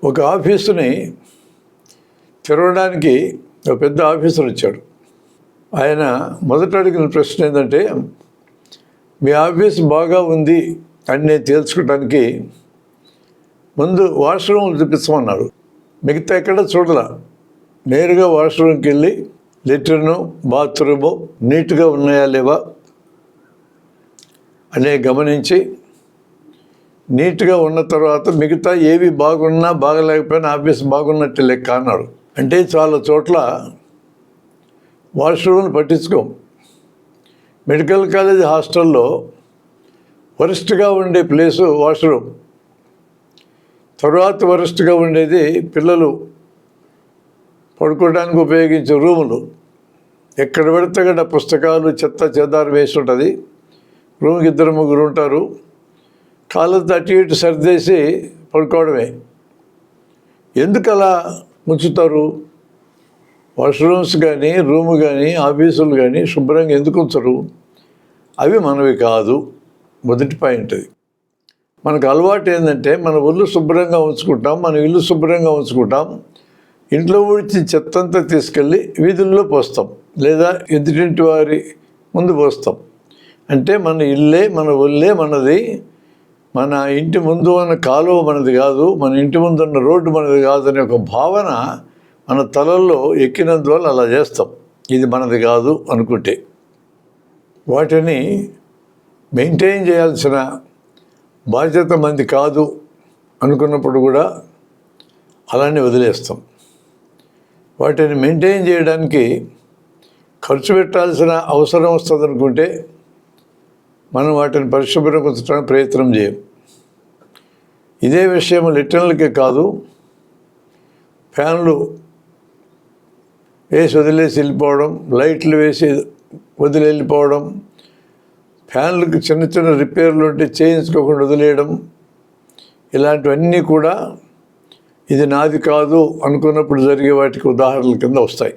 ఒక ఆఫీసుని తెరవడానికి ఒక పెద్ద ఆఫీసర్ వచ్చాడు. ఆయన మొదట అడిగిన ప్రశ్న ఏంటంటే, మీ ఆఫీస్ బాగా ఉంది అని నేను తేల్చుకోవడానికి ముందు వాష్రూమ్ చూపించమన్నాడు. మిగతా ఎక్కడ చూడాల, నేరుగా వాష్రూమ్కి వెళ్ళి లెట్రిను బాత్రూము నీట్గా ఉన్నాయా లేవా అనే గమనించి, నీట్గా ఉన్న తర్వాత మిగతా ఏవి బాగున్నా బాగలేకపోయినా ఆఫీస్ బాగున్నట్టు లెక్క అన్నాడు. అంటే చాలా చోట్ల వాష్రూమ్ని పట్టించుకోం. మెడికల్ కాలేజ్ హాస్టల్లో వరస్ట్గా ఉండే ప్లేసు వాష్రూమ్, తర్వాత వరస్ట్గా ఉండేది పిల్లలు పడుకోవడానికి ఉపయోగించే రూములు. ఎక్కడ పడితే అక్కడ పుస్తకాలు చెత్త చెదారు వేసి ఉంటుంది. రూమ్కి 2-3 ఉంటారు. కాళ్ళతో అటు ఇటు సర్దేసి పడుకోవడమే. ఎందుకు అలా ఉంచుతారు? వాష్రూమ్స్ కానీ రూమ్ కానీ ఆఫీసులు కానీ శుభ్రంగా ఎందుకు ఉంచరు? అవి మనవి కాదు. మొదటి పాయింట్ అది. మనకు అలవాటు ఏంటంటే, మన ఒళ్ళు శుభ్రంగా ఉంచుకుంటాం, మన ఇల్లు శుభ్రంగా ఉంచుకుంటాం. ఇంట్లో ఊడ్చి చెత్తంతా తీసుకెళ్ళి వీధుల్లో పోస్తాం, లేదా ఎదుటింటి వారి ముందు పోస్తాం. అంటే మన ఇల్లే, మన ఒళ్ళే మనది. మన ఇంటి ముందు ఉన్న కాలువ మనది కాదు, మన ఇంటి ముందు ఉన్న రోడ్డు మనది కాదు అనే ఒక భావన మన తలల్లో ఎక్కినందువల్ల అలా చేస్తాం. ఇది మనది కాదు అనుకుంటే. వాటిని మెయింటైన్ చేయాల్సిన బాధ్యత మంది కాదు అనుకున్నప్పుడు కూడా అలానే వదిలేస్తాం. వాటిని మెయింటైన్ చేయడానికి ఖర్చు పెట్టాల్సిన అవసరం వస్తుంది అనుకుంటే మనం వాటిని పరిశుభ్రంగా ఉంచడానికి ప్రయత్నం చేయం. ఇదే విషయం లెట్రిన్లకే కాదు, ఫ్యాన్లు వేసి వదిలేసి వెళ్ళిపోవడం, లైట్లు వేసి వదిలి వెళ్ళిపోవడం, ఫ్యాన్లకు చిన్న చిన్న రిపేర్లు ఉంటే చేయించుకోకుండా వదిలేయడం, ఇలాంటివన్నీ కూడా ఇది నాది కాదు అనుకున్నప్పుడు జరిగే వాటికి ఉదాహరణల కింద వస్తాయి.